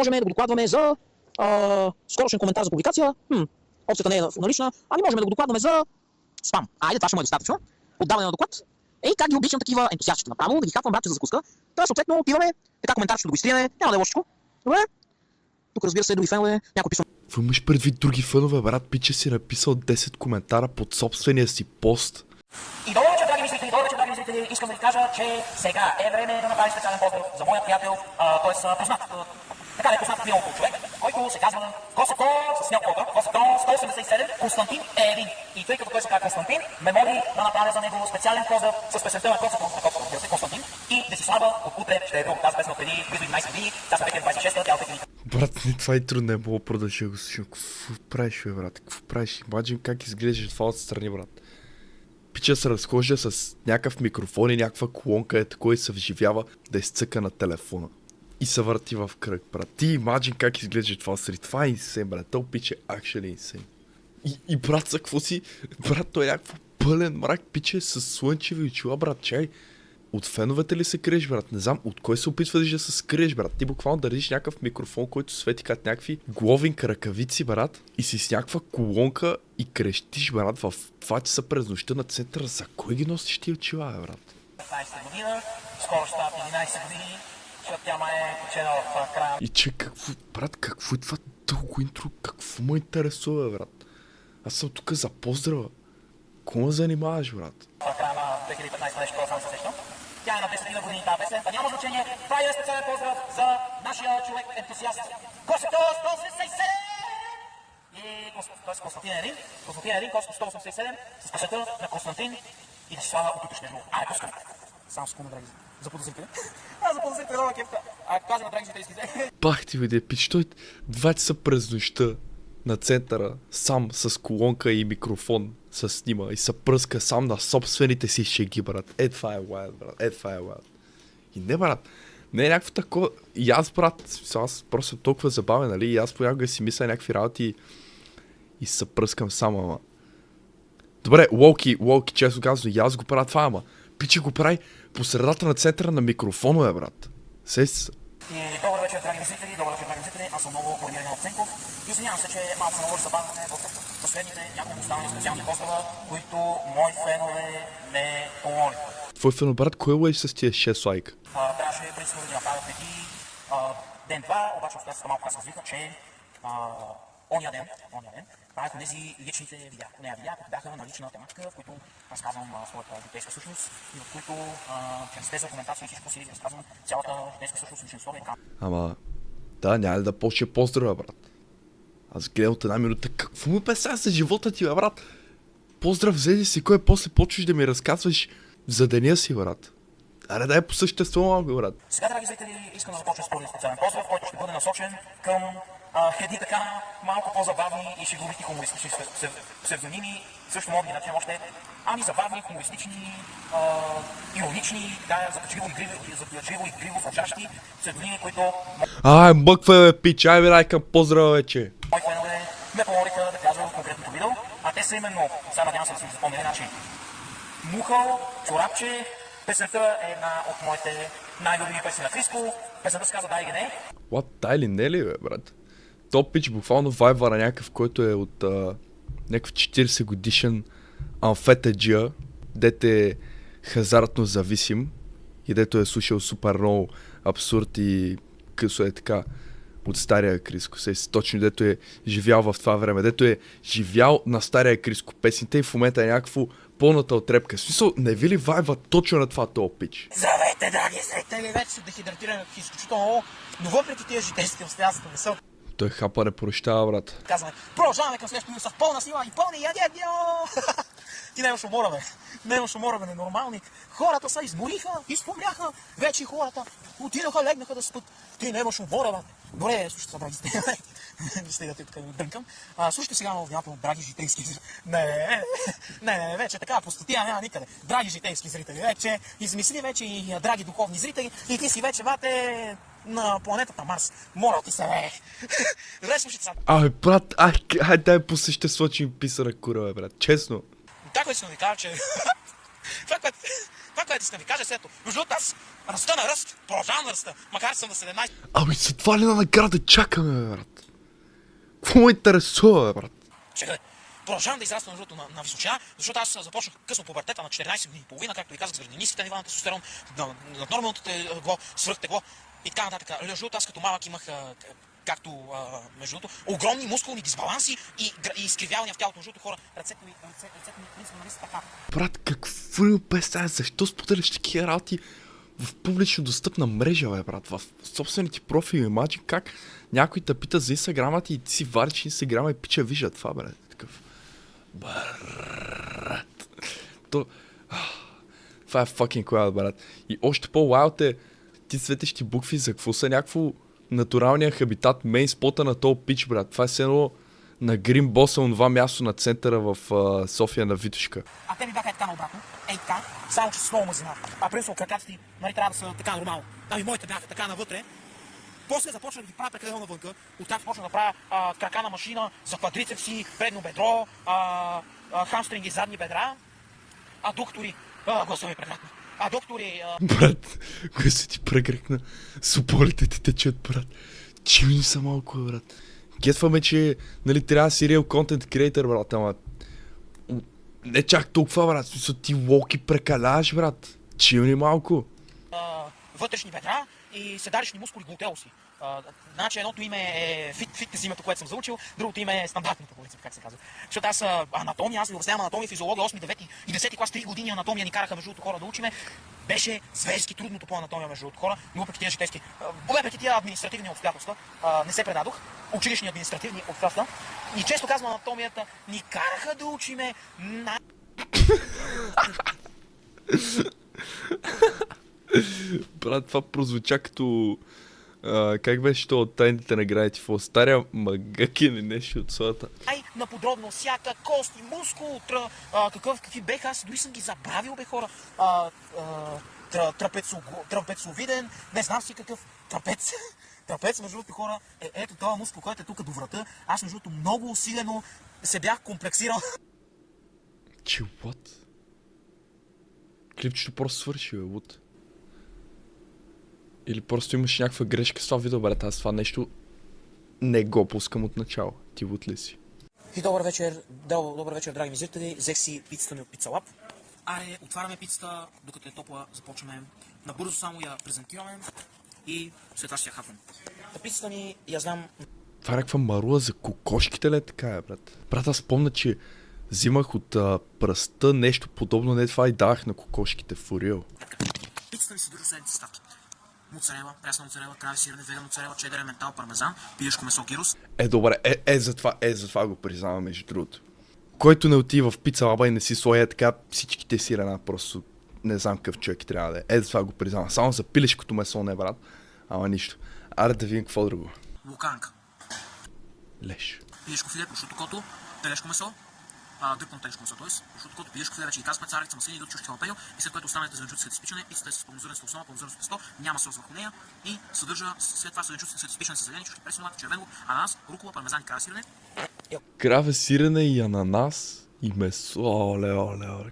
можем да го докладваме за скорошен коментар за публикация. Опцията не е налична. Ами можем да го докладваме за спам. Айде, това ще му е достатъчно. Отдаване на доклад. Как ги обичам такива ентусиастични направо, да ги хапвам братче за закуска. Та съответно отиваме, така коментар ще го изтриеме, няма да е лошичко. Добре. Тук разбира се други фенове, някой писва. Какво имаш предвид други фенове, брат? Пиче си написал 10 коментара под собствения си пост. И долу вече, драги зрители, искам да ви кажа, че сега е време да направи специален поздрав за моя приятел, т.е. познат, така да е познат приятел човек, който се казва Косато с няколко, Косато 187, Константин е един. И тъй като той се казва Константин, ме моли да направя за него специален поздрав с песента на Косато, Константин и Десислава от утре ще е друг. Тази песен от преди близо 11 години, тя са 2026, тя от преди. Брат, това и трудно е мога да продължа го слушам. Какво правиш, бе, брат? Какво правиш? Имаджин как изглеждаш това отстрани, брат. Пича се разхожда с някакъв микрофон и някаква колонка такова и се вживява да изцъка на телефона. И се върти в кръг, брат. Ти имаджин как изглежда това сред. Това е инсейн, брат. То пиче actually инсейн. И брат, за какво си? Брат, той е някакво пълен мрак, пиче с слънчеви очила, брат. Чай. От феновете ли се криеш, брат? Не знам, от кой се опитваш да се скриеш, брат? Ти буквално държиш някакъв микрофон, който свети като някакви гловинг ръкавици, брат, и си с някаква колонка и крещиш, брат, в 2 часа през нощта на центъра. За кой ги носиш ти очила, брат? 15 година, скоро ще стават 11 години, защото тя е починала в края. И че какво, брат, какво е това дълго интро? Какво ме интересува, брат? Аз съм тук за поздрава. Кой ме занимаваш, брат? В края на 2015 нещо, само се сещам. Тя е на 10 години тази песен, няма значение. Прави е специален поздрав за нашия човек ентусиаст. Косето 187! И т.е. Константин Ерин, Косето 187, с песента на Константин и Десислава от утрешния. Пускам. Само секунда, драги за подозрители. За подозрители, много кефта. Кажем на драги зрители. Пах ти виде, пич, той 2 часа през нощта на центъра, сам с колонка и микрофон се снима и се пръска сам на собствените си шеги, брат. Това е wild, брат. Това е wild. И не, брат, не е някакво такова. И аз, брат, аз просто съм толкова забавен, нали? И аз понякога си мисля някакви работи и се пръскам сам, ама. Добре, Локи, често казвам, и аз го правя това, ама. Пичи го прави по средата на центъра на микрофона, брат. Сес. И добър вечер, драги зрители, аз съм много координиран от Ценков. Извинявам се, че малко се наложи забавяне в последните няколко останали специални поздрава, които мои фенове ме помолиха. Твой фен, брат, кой лъж с тия 6 лайка? Трябваше принципно да ги направя преди ден-два, обаче обстоятелствата малко аз развиха, че ония ден правят тези личните видеа, които бяха на лична тематика, в които разказвам своята житейска същност и в които чрез тези аргументации и всичко си разказвам цялата житейска същност, лична история. Ама, да, няма ли да почне поздрава, брат? Аз гледам от 1 минута, какво ми представя за живота ти, бе, брат? Поздрав, взеди си, кой после почваш да ми разказваш за деня си, брат? Аре, дай по същество малко, брат. Сега, драги зрители, искам да започна с първи специален поздрав, който ще бъде насочен към едни така малко по-забавни и шеговити хумористични псевдоними, също могат да наречем още забавни, хумористични, иронични, закачливо игриво звучащи псевдоними, които... Мъква, бе, пич, бе, дай към поздрава вече. Мои фенове ме помолиха да казвам в конкретното видео, а те са именно, сега надявам се да си запомнили, значи Мухъл, Чорапче, песента е една от моите най-любими песни на Криско, песента се казва Дай или не. What, дай ли не ли, бе, брат? Топ пич буквално вайбъра някакъв, който е от някакъв 40 годишен амфетаджия, дете е хазартно зависим и дето е слушал супер много абсурд и късо е така от стария Криско. Точно дето е живял в това време, дето е живял на стария Криско песните и в момента е някакво пълната отрепка. В смисъл, не ви ли вайва точно на това топ пич? Здравейте, драги зрители, вече се дехидратиран изключително, но въпреки тия житейски обстоятелства не са. Той хапа не прощава, брат. Казваме, продължаваме към следващото с пълна сила и пълни ядедио! Ти нямаш умора, бе. Нямаш умора, бе, ненормални. Хората се измориха, изпомряха. Вече хората отидоха, легнаха да спят. Ти нямаш умора, бе. Добре, слушайте са, драги зрители. Не стига тук да дънкам. Слушайте сега много внимателно, драги житейски зрители. Не, вече така пустотия няма никъде. Драги житейски зрители, вече измисли вече и драги духовни зрители. И ти си вече, бате, на планетата Марс. Моля ти се, бе. Добре, слушайте сега. Брат, дай по същество, че ми писа на кура, бе, брат. Честно. Така искам да ви кажа, че това, което искам ви кажа, след между другото, аз раста на ръст, продължавам да раста, макар съм на 17. Ами за това ли на награда чакаме, бе, брат? Какво ме интересува, бе, брат? Чекай, продължавам да израствам между другото на височина, защото аз започнах късно пубертета на 14 години и половина, както ви казах, заради ниските нива на тестостерон, над нормалното тегло, свръхтегло и така нататък. Между другото, аз като малък имах между другото, огромни мускулни дисбаланси и изкривявания в тялото. Между другото, хора, ръцете ми принципно нали са така. Брат, какво ми представя? Защо споделяш такива работи в публично достъпна мрежа, бе, брат? В собствените профили. Имаджи как някой те пита за инстаграма ти и ти си вариш инстаграма и пича вижда това, бе. Такъв. Брат. Това е fucking wild, брат. И още по-wild е ти светещи букви за какво са някакво натуралния хабитат, мейн спота на този пич, брат. Това е все едно на Грин Боса, онова място на центъра в София на Витушка. А те ми бяха така наобратно, така, само че с много мазина. Принципно краката ти, нали, трябва да са така нормално. Ами моите бяха така навътре. После започнах да ги правя прекалено навънка. Оттам започнах да правя крака на машина за квадрицепси, предно бедро, хамстринги, задни бедра. Доктори, гласа ми прекратна. Доктори... Брат, кое се ти прекрекна? Суполите ти течат, брат. Чивни са малко, брат. Гетваме, че нали, трябва да си real content creator, брат, ама... Не чак толкова, брат. Смисъл, ти локи прекаляваш, брат. Чивни малко. Вътрешни бедра и седалищни мускули глутеуси. Значи едното име е фитнес името, което съм заучил, другото име е стандартното, по принцип, как се казва. Защото аз анатомия, аз ви обяснявам анатомия, физиология, 8, 9 и 10 клас, 3 години анатомия ни караха между другото хора да учиме. Беше зверски трудното по анатомия между другото хора, но въпреки тези житейски, въпреки тия административни обстоятелства, не се предадох, училищни административни обстоятелства. И често казвам анатомията, ни караха да учиме на... Брат, това прозвуча като... как беше то от тайните награди в стария магъкин или нещо от своята? На подробно всяка кост и мускул, какви беха, аз дори съм ги забравил, бе, хора. Трапецовиден, не знам си какъв трапец. Трапец, между другото, хора, ето този мускул, който е тук до врата. Аз, между другото, много усилено се бях комплексирал. Че, what? Клипчето просто свърши, бе, what? Или просто имаш някаква грешка с това видео, брат. Аз това нещо не го пускам от начало. Ти лут ли си? И добър вечер, драги ми зрители. Взех си пицата ми от Pizza Lab. Аре, отваряме пицата, докато е топла, започваме. Набързо само я презентираме и след това ще я хапвам. Пицата ни, я знам... Това е някаква марула за кокошките ли така е, брат? Брат, аз помня, че взимах от пръста нещо подобно, не това и давах на кокошките в Орел. Пицата ни съдържа следните съставки. Моцарела, прясна моцарела, крави сирене, веган моцарела, чедър, ементал, пармезан, пилешко месо, гирос. Добре, затова го признавам, между другото. Който не отива в Pizza Lab и не си слоя така всичките сирена, просто не знам какъв човек трябва да е. Затова го признавам. Само за пилешкото месо не, брат. Ама нищо. Аре да видим какво друго. Луканка. Леш. Пилешко филе, прошуто кото, телешко месо, дръпно телешко месо, т.е. прошуто кото, пилешко филе, вече и казваме, царица, маслини, до чушки халапеньо и след което останалите зеленчуци след изпичане. Пицата е с пълнозърнеста основа, пълнозърнесто тесто, няма сос върху нея и съдържа след това зеленчуци след изпичане с зелени чушки, пресен лак, червен лук, ананас, рукола, пармезан и крава сирене. Краве сирене и ананас и месо. Оле.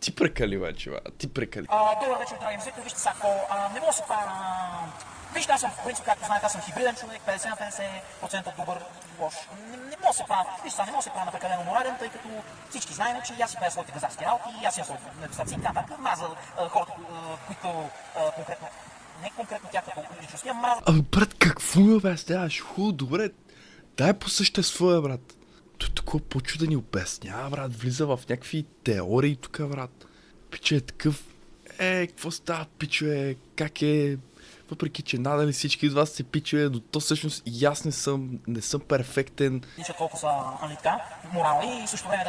Ти прекали вече, бе. Ти прекали. Добър вечер, драги зрители. Вижте сега какво. Не мога да се правя на... Вижте, аз съм, в принцип, както знаете, аз съм хибриден човек, 50 на 50% добър, лош. Не мога да се правя, вижте сега, не мога да се правя на прекалено морален, тъй като всички знаем, че аз си правя своите газарски работи и аз имам своите недостатъци и така нататък. Мраза хората, които конкретно, не конкретно тях като личности, а мраза... Брат, какво ми обясняваш? Добре. Дай по същество, брат. Той такова почва да ни обяснява, брат. Влиза в някакви теории тук, брат. Пиче е такъв. Какво става, пиче? Как е? Въпреки, че надали всички от вас се пиче, но то всъщност и аз не съм перфектен. Личат колко са така, морални и също време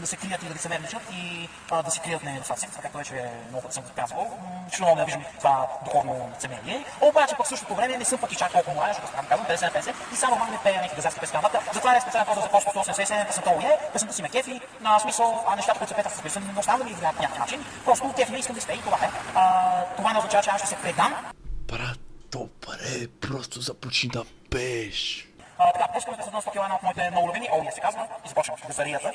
да се крият и да лицемерничат и да си крият недостатъци, както вече много пъти съм казвал. Ще много да виждам това духовно лицемерие. Обаче пък в същото време не съм пък и чак толкова морален, защото съм казвам 50 на 50 и само махме пея някакви газарски песни. Затова не е специален поза за Космо 187, песента е, песента си ме кефи, на смисъл, нещата, които се петат с песен, не оставам да ми влияят по някакъв начин. Просто кефи не искам да спее и това е. Това не означава, че аз ще се предам. Брат, добре, просто започни да пееш. Така, пускаме да се 100 кг от моите много любими, Олия се казва, и започвам газарията.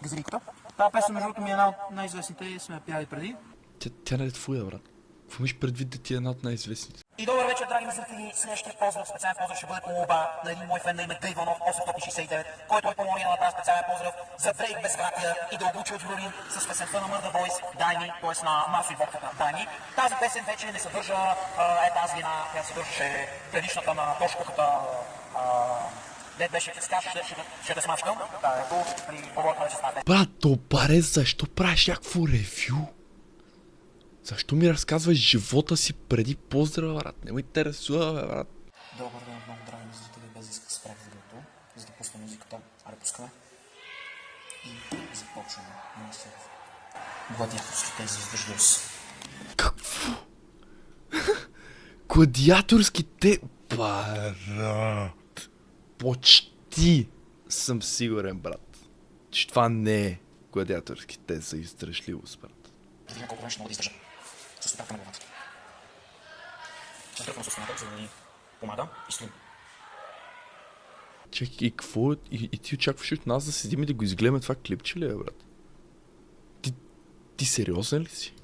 Газариката. Тази песен, между другото, ми е една от най-известните, сме я пяли преди. Тя не е твоя, брат. Какво имаш предвид да ти е една от най-известните? И добър вечер, драги зрители! Следващия поздрав, специален поздрав ще бъде по молба на един мой фен на име Дейванов 869, който е помоли да направя специален поздрав за Дрейк Безвратия и да обучи от Журин с песента на Murder Boys Дай ми, т.е. на Марсо и Водката Дай ми. Тази песен вече не съдържа тази една, която съдържаше предишната на Тошковата дед беше фискаш, ще да смачкам. Ето, при поборка на честната. Брат, добре, защо правиш някакво ревю? Защо ми разказваш живота си преди поздрава, брат? Не ме интересува, бе, брат. Добър ден, много драги зрители, без да иска спрях видеото, за да пусна музиката. Аре, пускаме. И започваме. На след гладиаторските за издържливост. Какво? Гладиаторските... Брат. Почти съм сигурен, брат, че това не е гладиаторските за издръжливост, брат. Да видим колко време ще мога да издържа. С атака на главата. Натръпвам с стената, за да ни помага и стоим. Чакай, и какво? И ти очакваш от нас да седим и да го изгледаме това клипче ли е, брат? Ти сериозен ли си?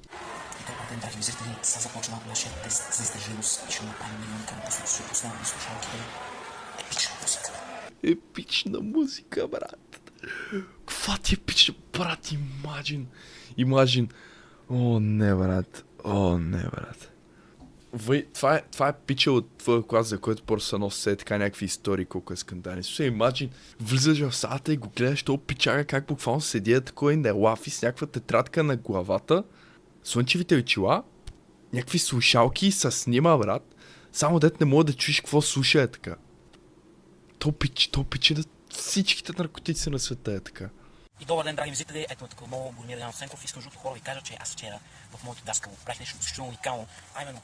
И добър ден, драги зрители, сега започва нашия тест за издържливост и ще направим милион към после ще пуснем и слушалките. Епична музика. Епична музика, брат. Каква ти епична, брат, имаджин. О, не, брат. Това е пича от твоя клас, за който просто се носи така някакви истории, колко е скандални. Слушай, имаджин, влизаш в салата и го гледаш този пичага как буквално седи такова и не лафи с някаква тетрадка на главата, слънчевите очила, някакви слушалки с снима, брат. Само дет не мога да чуеш какво слуша е така. То пиче да всичките наркотици на света е така. И добър ден, драги визители, ето такова много Богомир Янов Сенков. Искам жълто хора ви кажа, че аз вчера в моето даскало правих нещо изключително уникално, а именно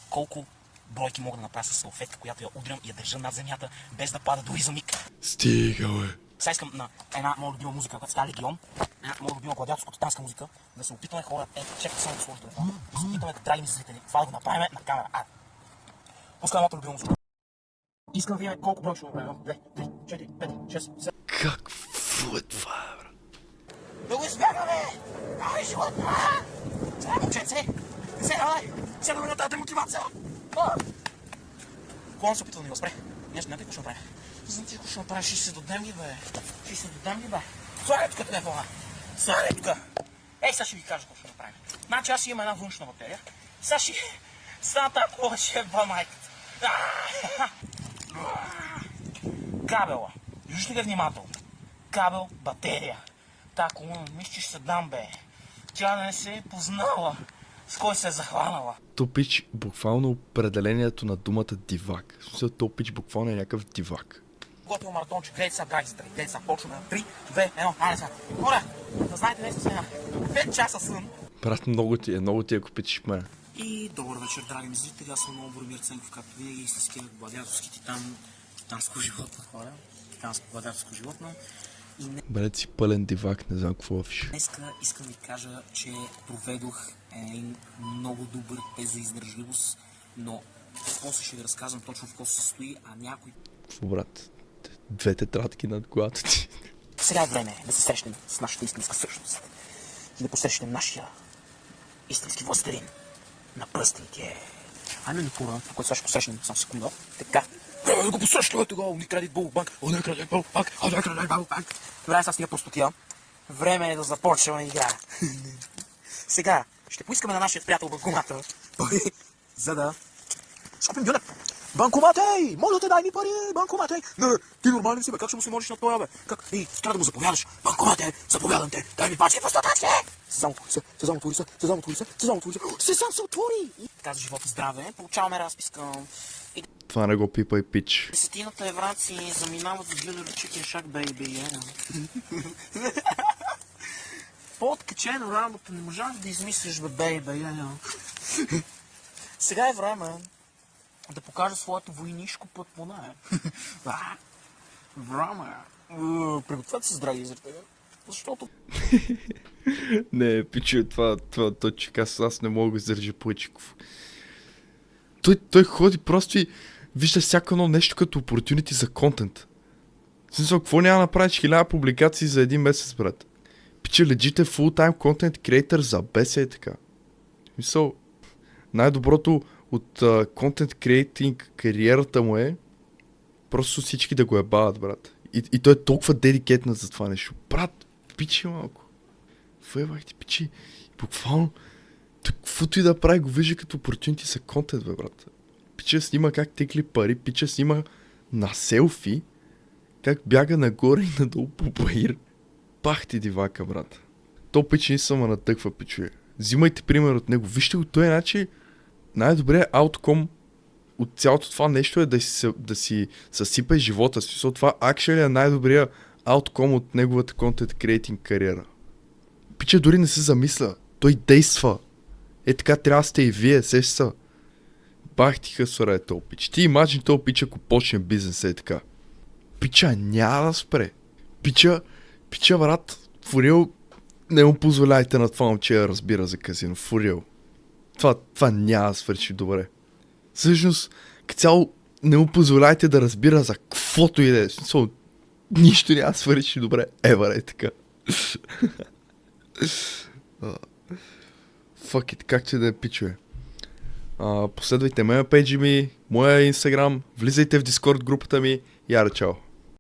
колко бройки мога да направя с салфетка, която я удрям и я държа над земята, без да пада дори за миг. Стига, бе. Сега искам на една моя любима музика, която става Легион, една моя любима гладиаторско-титанска музика, да се опитаме хора, чакайте само да сложите телефона, да се опитаме, драги ми зрители, това да го направим на камера. Пускаме моята любима музика. Искам да видим колко бройки ще го направим. 2, 3, 4, 5, 6, 7. Какво е това, бе? Да го избягаме! Ай, животна! Сега, момченце! Сега да минута демотивация! Колон се опитва да ни го спре. Нещо, не какво ще направим. Знам ти какво ще направиш, ще се дадем ли, бе? Ще се дадем ли, бе? Слагай тук телефона! Слагай тук! Ей, сега ще ви кажа какво ще направим. Значи аз имам една външна батерия. Сега ще... Стана тази кола ще е ба майката. Кабела. Вижте ли внимателно? Кабел, батерия. Та колона, мисля, че ще се дам, бе. Тя не се е познала. С кой се е захванала? Топич буквално определението на думата дивак. В смисъл, Топич буквално е някакъв дивак. Готово маратонче, гледайте сега, драги зрители, гледайте сега, почваме на 3, 2, 1, айде сега. Хора, да знаете днес сега, 5 часа сън. Брат, много ти, ако питаш мене. И добър вечер, драги ми зрители, аз съм много Богомир Ценков, както винаги, истинския гладиаторски титанско животно, хора. Титанско гладиаторско животно. Брат си пълен дивак, не знам какво виж. Днеска искам да ви кажа, че проведох един много добър тест за издържливост, но после ще ви разказвам точно в какво се състои, а някой... Какво, брат? 2 тетрадки над главата ти. Сега е време да се срещнем с нашата истинска същност и да посрещнем нашия истински властелин на пръстените. Айде ни пора, това, което сега ще посрещнем само секунда. Така. Да го посрещаме тогава, Unicredit Bulk Bank, Unicredit Bulk Bank, Unicredit Bulk Bank. Добре, сега стига простотия. Време е да започваме игра. Сега ще поискаме на нашия приятел банкомата пари, за да скупим бюлет. Банкоматей! Моля те, дай ми пари, банкоматей! Не, ти нормален ли си, бе? Как ще му се можеш на това, бе? Как? Ей, трябва да му заповядаш. Банкоматей, заповядам те, дай ми пачки по стотачки! Сезам отвори се. Сезам се отвори! Така за живот и здраве, получаваме разписка. Това не го пипай, пич. Десетината евраци заминават за бюлер чикен шак, бейби. По-откачено работа не можах да измислиш, бе, бейби. Сега е време да покажа своето войнишко пътмоне. Време. Пригответе се, драги зрители, защото... Не, пиче, това точек, аз не мога да го издържа Плечиков. Той ходи просто и вижда всяко едно нещо като opportunity за контент. В смисъл, какво няма да направиш 1000 публикации за един месец, брат? Пича, легите full-time content creator за беса е така. Мисъл, най-доброто от content creating кариерата му е просто всички да го ебават, брат. И той е толкова дедикетнат за това нещо. Брат, пичи малко. Въебах ти, пичи. Буквално, каквото и да прави, го вижда като opportunity за контент, бе, брат. Пича снима как текли пари, пича снима на селфи, как бяга нагоре и надолу по баир. Пах ти дивака, брат. То пичи не съм натъква, пичуе. Взимайте пример от него. Вижте го, той иначе най-добрият аутком от цялото това нещо е да си съсипеш живота си. So, това actually е най-добрият аутком от неговата content creating кариера. Пича дори не се замисля. Той действа. Е така трябва да сте и вие, сеща. Бах ти хъсвара е този пич. Ти имаджин този пич, ако почне бизнес е така. Пича няма да спре. Пича, брат, фурил, не му позволяйте на това момче да разбира за казино. Фурил. Това няма да свърши добре. Всъщност, като цяло, не му позволяйте да разбира за каквото и да е. Нищо няма да свърши добре. Евър е така. Fuck it, както и да е, пичове. Последвайте ме на пейджи ми, моя инстаграм, влизайте в Discord групата ми. Яра, чао!